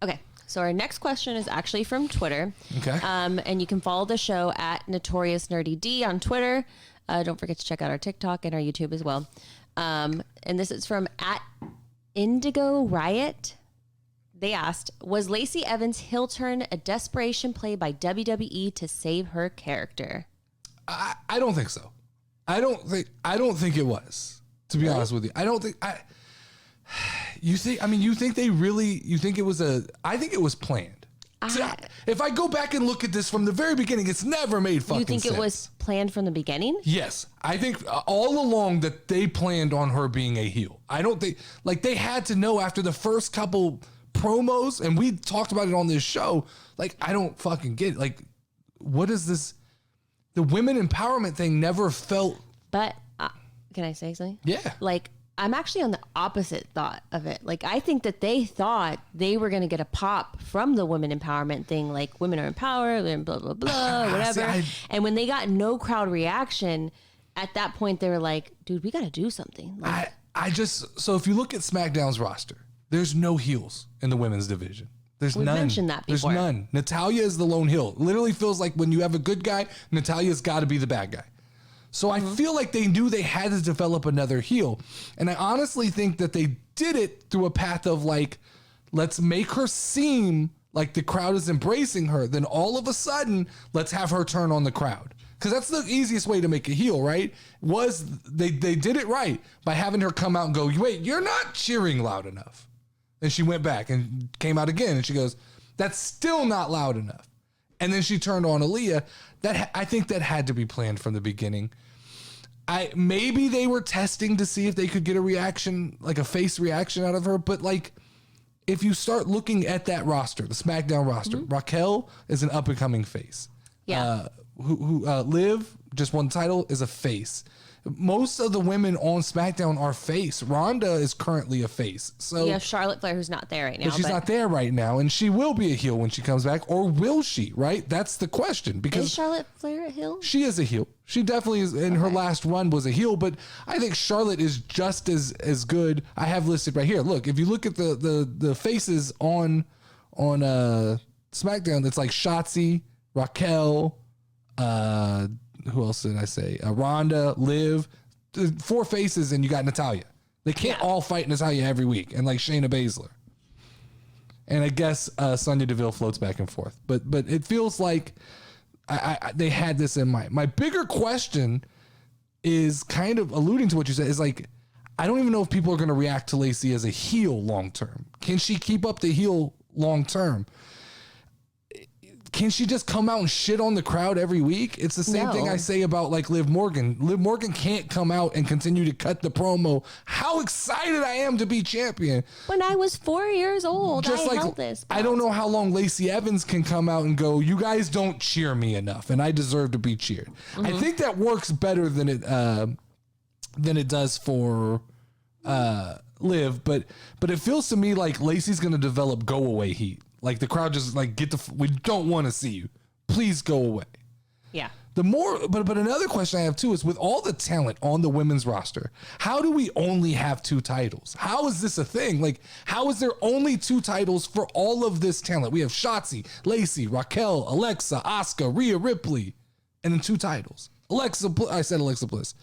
Okay. So our next question is actually from Twitter. Okay. And you can follow the show at Notorious Nerdy D on Twitter. Don't forget to check out our TikTok and our YouTube as well. And this is from at Indigo Riot. They asked, was Lacey Evans' heel turn a desperation play by WWE to save her character? I don't think so. I don't think it was, to be honest with you. You think it was I think it was planned. If I go back and look at this from the very beginning, it's never made fucking sense. You think it was planned from the beginning? Yes. I think all along that they planned on her being a heel. I don't think, like, they had to know after the first couple promos, and we talked about it on this show, like, I don't fucking get it. Like, what is this? The women empowerment thing never felt. But can I say something? Yeah. Like, I'm actually on the opposite thought of it. Like, I think that they thought they were going to get a pop from the women empowerment thing, like women are empowered and blah, blah, blah, whatever. And when they got no crowd reaction, at that point, they were like, dude, we got to do something. Like, so if you look at SmackDown's roster, there's no heels in the women's division. We've mentioned that before. There's none. Natalya is the lone heel. It literally feels like when you have a good guy, Natalya's got to be the bad guy. So I feel like they knew they had to develop another heel. And I honestly think that they did it through a path of, like, let's make her seem like the crowd is embracing her. Then all of a sudden, let's have her turn on the crowd. Because that's the easiest way to make a heel, right? They did it right by having her come out and go, wait, you're not cheering loud enough. And she went back and came out again. And she goes, that's still not loud enough. And then she turned on Aaliyah. I think that had to be planned from the beginning. Maybe they were testing to see if they could get a reaction, like a face reaction out of her. But, like, if you start looking at that roster, the SmackDown roster, Raquel is an up and coming face. Yeah. Liv, just one title, is a face. Most of the women on SmackDown are face. Ronda is currently a face. So you have Charlotte Flair, who's not there right now. But she's not there right now, and she will be a heel when she comes back, or will she? Right? That's the question. Because is Charlotte Flair a heel? She is a heel. She definitely is. In her last run was a heel, but I think Charlotte is just as good. I have listed right here. Look, if you look at the faces on SmackDown, it's like Shotzi, Raquel. Who else did I say? Ronda, Liv, 4 faces, and you got Natalya. They can't all fight Natalya every week, and like Shayna Baszler. And I guess Sonya Deville floats back and forth, but it feels like they had this in mind. My bigger question is kind of alluding to what you said. Is like, I don't even know if people are going to react to Lacey as a heel long term. Can she keep up the heel long term? Can she just come out and shit on the crowd every week? It's the same thing I say about, like, Liv Morgan. Liv Morgan can't come out and continue to cut the promo. How excited I am to be champion. When I was 4 years old, just held this. I don't know how long Lacey Evans can come out and go, you guys don't cheer me enough, and I deserve to be cheered. I think that works better than it does for Liv, but it feels to me like Lacey's going to develop go away heat. Like, the crowd just, like, we don't want to see you. Please go away. Yeah. But another question I have too is, with all the talent on the women's roster, how do we only have 2 titles? How is this a thing? Like, how is there only 2 titles for all of this talent? We have Shotzi, Lacey, Raquel, Alexa, Asuka, Rhea Ripley, and then 2 titles. I said Alexa Bliss.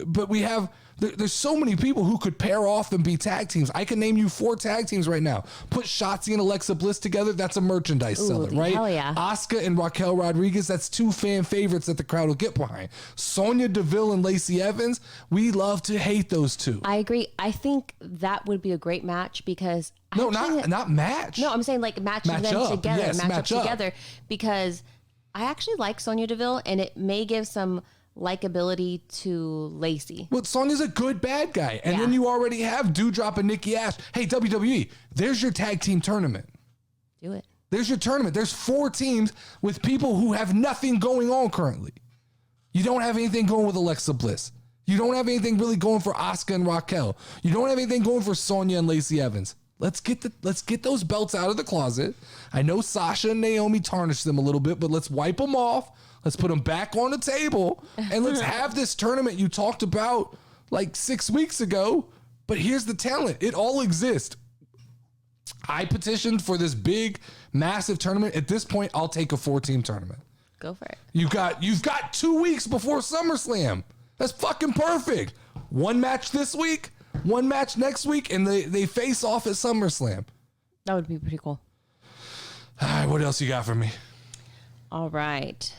But we have, there's so many people who could pair off and be tag teams. I can name you 4 tag teams right now. Put Shotzi and Alexa Bliss together, that's a merchandise seller, right? Hell yeah. Asuka and Raquel Rodriguez, that's 2 fan favorites that the crowd will get behind. Sonya Deville and Lacey Evans, we love to hate those 2. I agree. I think that would be a great match because... not match. No, I'm saying, like, match them up. together. Yes, match up together. Because I actually like Sonya Deville, and it may give some likability to Lacey. Well, Sonya's a good bad guy. And then you already have Doudrop and Nikki Ash. Hey, WWE, there's your tag team tournament. Do it. There's your tournament. There's 4 teams with people who have nothing going on currently. You don't have anything going with Alexa Bliss. You don't have anything really going for Asuka and Raquel. You don't have anything going for Sonya and Lacey Evans. Let's get those belts out of the closet. I know Sasha and Naomi tarnished them a little bit, but let's wipe them off. Let's put them back on the table, and let's have this tournament you talked about like 6 weeks ago. But here's the talent. It all exists. I petitioned for this big, massive tournament. At this point, I'll take a 4-team tournament. Go for it. You've got 2 weeks before SummerSlam. That's fucking perfect. One match this week, one match next week, and they face off at SummerSlam. That would be pretty cool. All right, what else you got for me? All right.